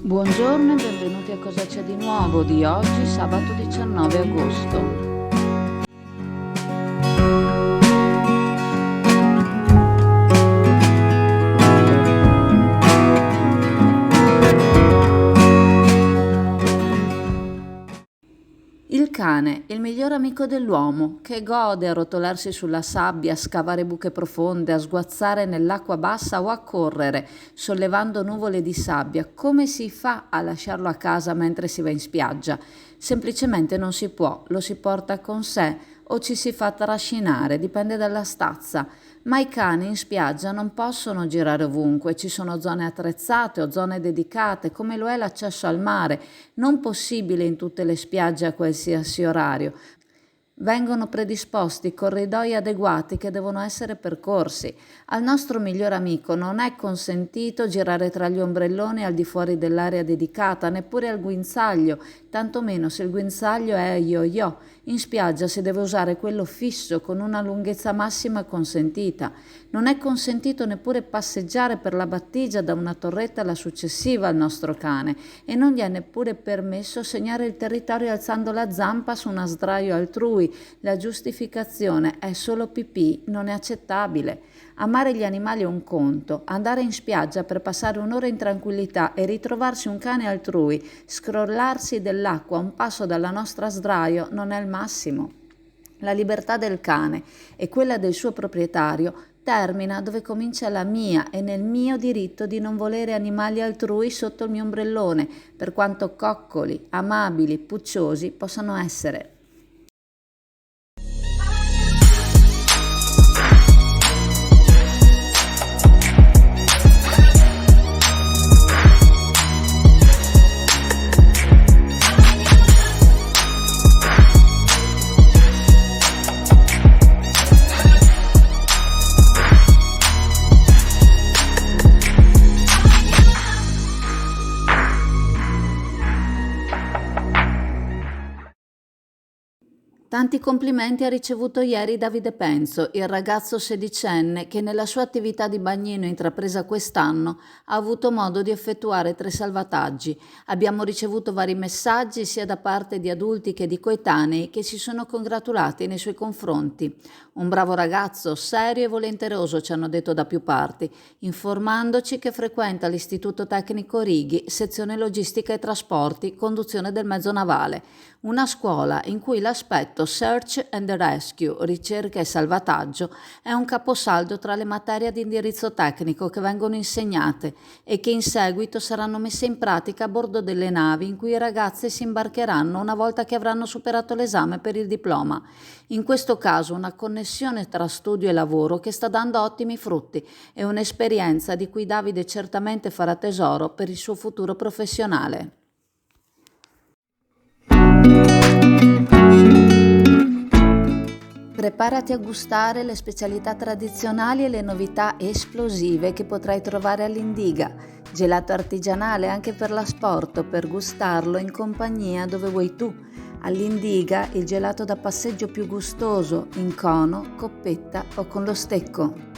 Buongiorno e benvenuti a Cosa c'è di nuovo di oggi, sabato 19 agosto. Il cane, il miglior amico dell'uomo, che gode a rotolarsi sulla sabbia, a scavare buche profonde, a sguazzare nell'acqua bassa o a correre, sollevando nuvole di sabbia. Come si fa a lasciarlo a casa mentre si va in spiaggia? Semplicemente non si può, lo si porta con sé o ci si fa trascinare, dipende dalla stazza. Ma i cani in spiaggia non possono girare ovunque, ci sono zone attrezzate o zone dedicate, come lo è l'accesso al mare, non possibile in tutte le spiagge a qualsiasi orario. Vengono predisposti corridoi adeguati che devono essere percorsi. Al nostro miglior amico non è consentito girare tra gli ombrelloni al di fuori dell'area dedicata, neppure al guinzaglio, tantomeno se il guinzaglio è yo-yo. In spiaggia si deve usare quello fisso con una lunghezza massima consentita. Non è consentito neppure passeggiare per la battigia da una torretta alla successiva al nostro cane e non gli è neppure permesso segnare il territorio alzando la zampa su una sdraio altrui. La giustificazione è solo pipì, non è accettabile. Amare gli animali è un conto, andare in spiaggia per passare un'ora in tranquillità e ritrovarsi un cane altrui, scrollarsi dell'acqua a un passo dalla nostra sdraio non è il massimo. La libertà del cane e quella del suo proprietario termina dove comincia la mia e nel mio diritto di non volere animali altrui sotto il mio ombrellone, per quanto coccoli, amabili, pucciosi possano essere. Tanti complimenti ha ricevuto ieri Davide Penzo, il ragazzo sedicenne che nella sua attività di bagnino intrapresa quest'anno ha avuto modo di effettuare 3 salvataggi. Abbiamo ricevuto vari messaggi sia da parte di adulti che di coetanei che si sono congratulati nei suoi confronti. Un bravo ragazzo, serio e volenteroso, ci hanno detto da più parti, informandoci che frequenta l'Istituto Tecnico Righi, sezione logistica e trasporti, conduzione del mezzo navale. Una scuola in cui l'aspetto Search and Rescue, ricerca e salvataggio, è un caposaldo tra le materie di indirizzo tecnico che vengono insegnate e che in seguito saranno messe in pratica a bordo delle navi in cui i ragazzi si imbarcheranno una volta che avranno superato l'esame per il diploma. In questo caso una connessione tra studio e lavoro che sta dando ottimi frutti e un'esperienza di cui Davide certamente farà tesoro per il suo futuro professionale. Preparati a gustare le specialità tradizionali e le novità esplosive che potrai trovare all'Indiga. Gelato artigianale anche per l'asporto, per gustarlo in compagnia dove vuoi tu. All'Indiga il gelato da passeggio più gustoso, in cono, coppetta o con lo stecco.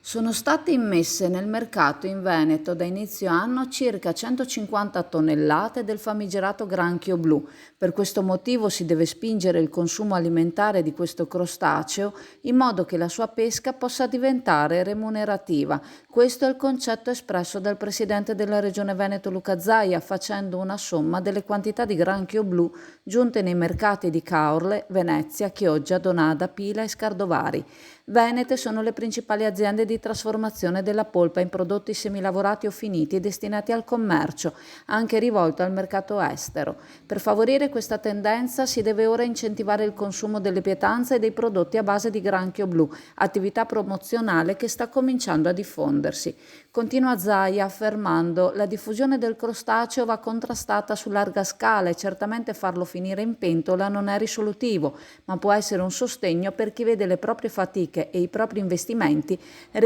Sono state immesse nel mercato in Veneto da inizio anno circa 150 tonnellate del famigerato granchio blu. Per questo motivo si deve spingere il consumo alimentare di questo crostaceo in modo che la sua pesca possa diventare remunerativa. Questo è il concetto espresso dal presidente della Regione Veneto Luca Zaia facendo una somma delle quantità di granchio blu giunte nei mercati di Caorle, Venezia, Chioggia, Donada, Pila e Scardovari. Venete sono le principali aziende di trasformazione della polpa in prodotti semilavorati o finiti destinati al commercio, anche rivolto al mercato estero. Per favorire questa tendenza si deve ora incentivare il consumo delle pietanze e dei prodotti a base di granchio blu, attività promozionale che sta cominciando a diffondersi. Continua Zaia affermando: la diffusione del crostaceo va contrastata su larga scala e certamente farlo finire in pentola non è risolutivo, ma può essere un sostegno per chi vede le proprie fatiche e i propri investimenti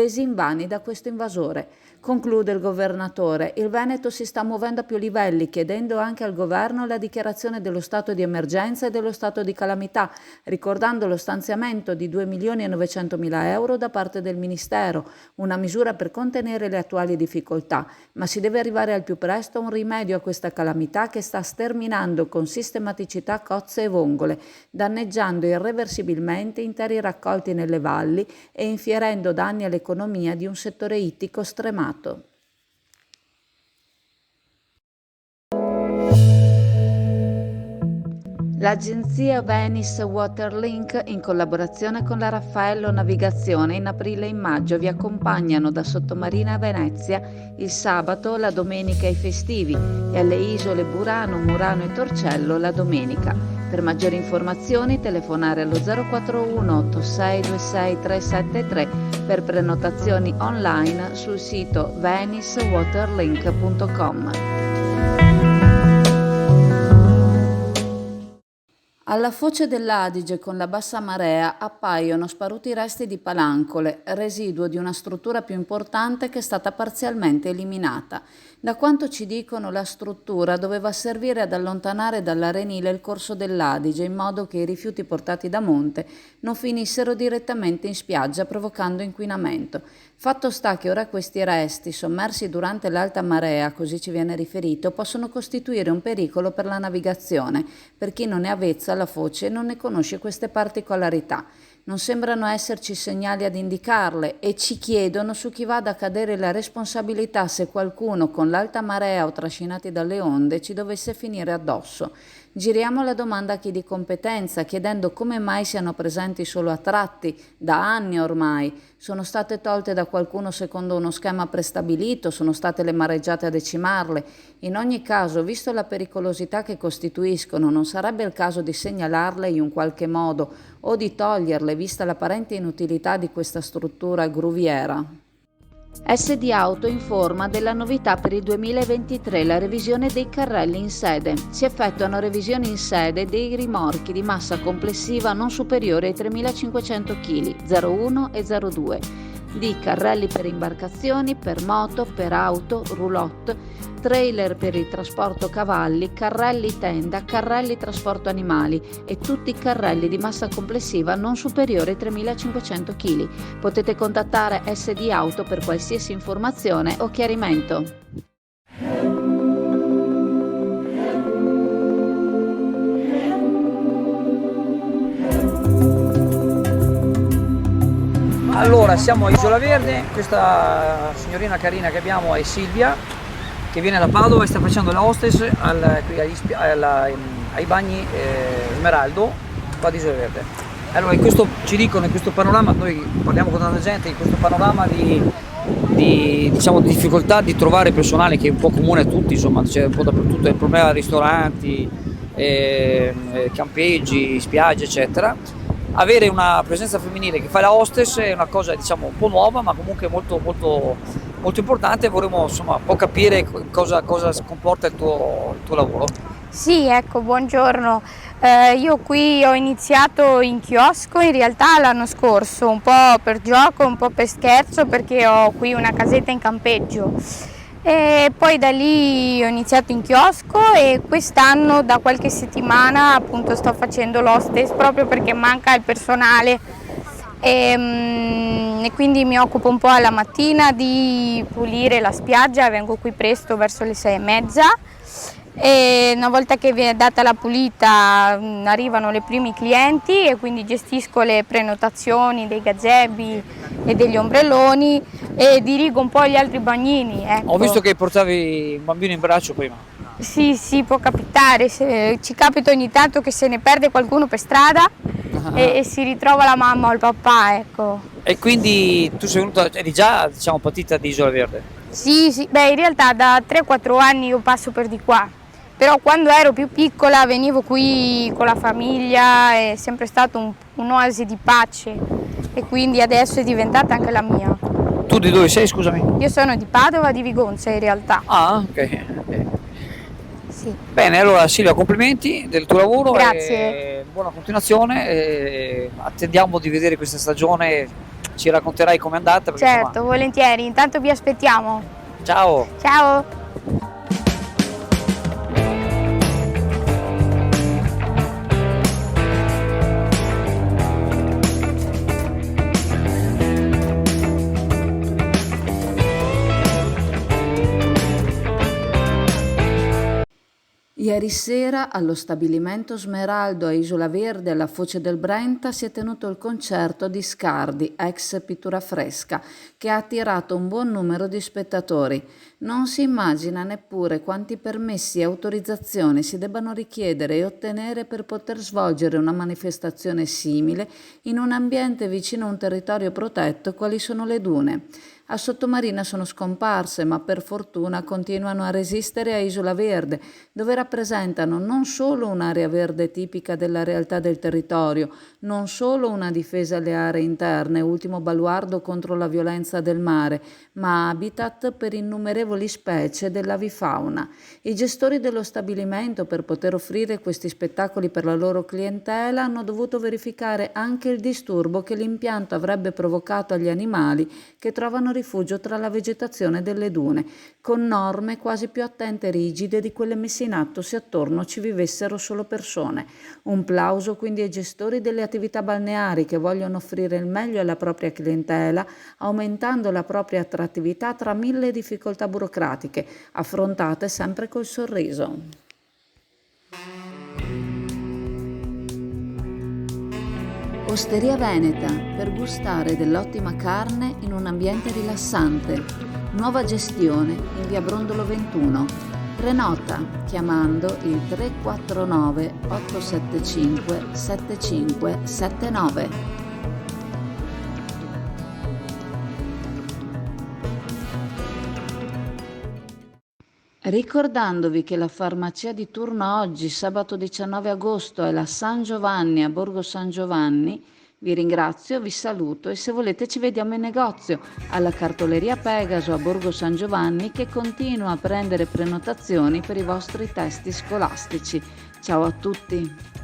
resi invani da questo invasore. Conclude il governatore, il Veneto si sta muovendo a più livelli, chiedendo anche al governo la dichiarazione dello stato di emergenza e dello stato di calamità, ricordando lo stanziamento di 2.900.000 euro da parte del Ministero, una misura per contenere le attuali difficoltà, ma si deve arrivare al più presto a un rimedio a questa calamità che sta sterminando con sistematicità cozze e vongole, danneggiando irreversibilmente interi raccolti nelle valli e infierendo danni all'economia di un settore ittico stremato. L'agenzia Venice Waterlink, in collaborazione con la Raffaello Navigazione, in aprile e in maggio vi accompagnano da Sottomarina a Venezia il sabato, la domenica e i festivi e alle isole Burano, Murano e Torcello la domenica. Per maggiori informazioni telefonare allo 041 8626 373 per prenotazioni online sul sito venicewaterlink.com. Alla foce dell'Adige con la bassa marea appaiono sparuti resti di palancole, residuo di una struttura più importante che è stata parzialmente eliminata. Da quanto ci dicono, la struttura doveva servire ad allontanare dall'arenile il corso dell'Adige in modo che i rifiuti portati da monte non finissero direttamente in spiaggia provocando inquinamento. Fatto sta che ora questi resti, sommersi durante l'alta marea, così ci viene riferito, possono costituire un pericolo per la navigazione, per chi non è avvezza alla foce e non ne conosce queste particolarità. Non sembrano esserci segnali ad indicarle e ci chiedono su chi vada a cadere la responsabilità se qualcuno con l'alta marea o trascinati dalle onde ci dovesse finire addosso. Giriamo la domanda a chi di competenza, chiedendo come mai siano presenti solo a tratti, da anni ormai. Sono state tolte da qualcuno secondo uno schema prestabilito, sono state le mareggiate a decimarle. In ogni caso, visto la pericolosità che costituiscono, non sarebbe il caso di segnalarle in un qualche modo o di toglierle, vista l'apparente inutilità di questa struttura gruviera? SD Auto informa della novità per il 2023, la revisione dei carrelli in sede. Si effettuano revisioni in sede dei rimorchi di massa complessiva non superiore ai 3.500 kg, 01 e 02, di carrelli per imbarcazioni, per moto, per auto, roulotte, trailer per il trasporto cavalli, carrelli tenda, carrelli trasporto animali e tutti i carrelli di massa complessiva non superiore ai 3.500 kg. Potete contattare SD Auto per qualsiasi informazione o chiarimento. Allora, siamo a Isola Verde, questa signorina carina che abbiamo è Silvia, che viene da Padova e sta facendo la hostess ai bagni Smeraldo, qua di Isola Verde. Allora, ci dicono in questo panorama, noi parliamo con tanta gente, in questo panorama di difficoltà di trovare personale, che è un po' comune a tutti, insomma, c'è un po' dappertutto, il problema dei ristoranti, campeggi, spiagge, eccetera. Avere una presenza femminile che fa la hostess è una cosa, diciamo, un po' nuova, ma comunque molto, molto, molto importante. Vorremmo, insomma, un po' capire cosa comporta il tuo lavoro. Sì, ecco, buongiorno. Io qui ho iniziato in chiosco in realtà l'anno scorso, un po' per gioco, un po' per scherzo, perché ho qui una casetta in campeggio. E poi da lì ho iniziato in chiosco e quest'anno da qualche settimana appunto sto facendo l'hostess proprio perché manca il personale e quindi mi occupo un po' alla mattina di pulire la spiaggia, vengo qui presto verso le 6:30 e una volta che viene data la pulita arrivano i primi clienti e quindi gestisco le prenotazioni dei gazebi e degli ombrelloni e dirigo un po' gli altri bagnini. Ecco. Ho visto che portavi un bambino in braccio prima. Sì, può capitare, ci capita ogni tanto che se ne perde qualcuno per strada e si ritrova la mamma o il papà, ecco. E quindi tu sei venuta, eri già, diciamo, partita di Isola Verde? Sì, beh, in realtà da 3-4 anni io passo per di qua, però quando ero più piccola venivo qui con la famiglia, è sempre stato un'oasi di pace e quindi adesso è diventata anche la mia. Tu di dove sei, scusami? Io sono di Padova, di Vigonza in realtà. Ah, ok. Sì. Bene, allora Silvia, complimenti del tuo lavoro. Grazie. E buona continuazione. E attendiamo di vedere questa stagione ci racconterai com'è andata. Perché, Certo, insomma... volentieri, intanto vi aspettiamo. Ciao! Ciao! Ieri sera allo stabilimento Smeraldo a Isola Verde alla foce del Brenta si è tenuto il concerto di Scardi, ex Pittura Fresca, che ha attirato un buon numero di spettatori. Non si immagina neppure quanti permessi e autorizzazioni si debbano richiedere e ottenere per poter svolgere una manifestazione simile in un ambiente vicino a un territorio protetto quali sono le dune. A Sottomarina sono scomparse, ma per fortuna continuano a resistere a Isola Verde, dove rappresentano non solo un'area verde tipica della realtà del territorio, non solo una difesa alle aree interne, ultimo baluardo contro la violenza del mare, ma habitat per innumerevoli specie dell'avifauna. I gestori dello stabilimento, per poter offrire questi spettacoli per la loro clientela, hanno dovuto verificare anche il disturbo che l'impianto avrebbe provocato agli animali che trovano rifugio tra la vegetazione delle dune, con norme quasi più attente e rigide di quelle messe in atto se attorno ci vivessero solo persone. Un plauso quindi ai gestori delle attività balneari che vogliono offrire il meglio alla propria clientela, aumentando la propria attrattività tra mille difficoltà burocratiche, affrontate sempre col sorriso. Osteria Veneta, per gustare dell'ottima carne in un ambiente rilassante. Nuova gestione in via Brondolo 21. Prenota chiamando il 349 875 7579. Ricordandovi che la farmacia di turno oggi, sabato 19 agosto, è la San Giovanni a Borgo San Giovanni, vi ringrazio, vi saluto e se volete ci vediamo in negozio alla cartoleria Pegaso a Borgo San Giovanni che continua a prendere prenotazioni per i vostri testi scolastici. Ciao a tutti!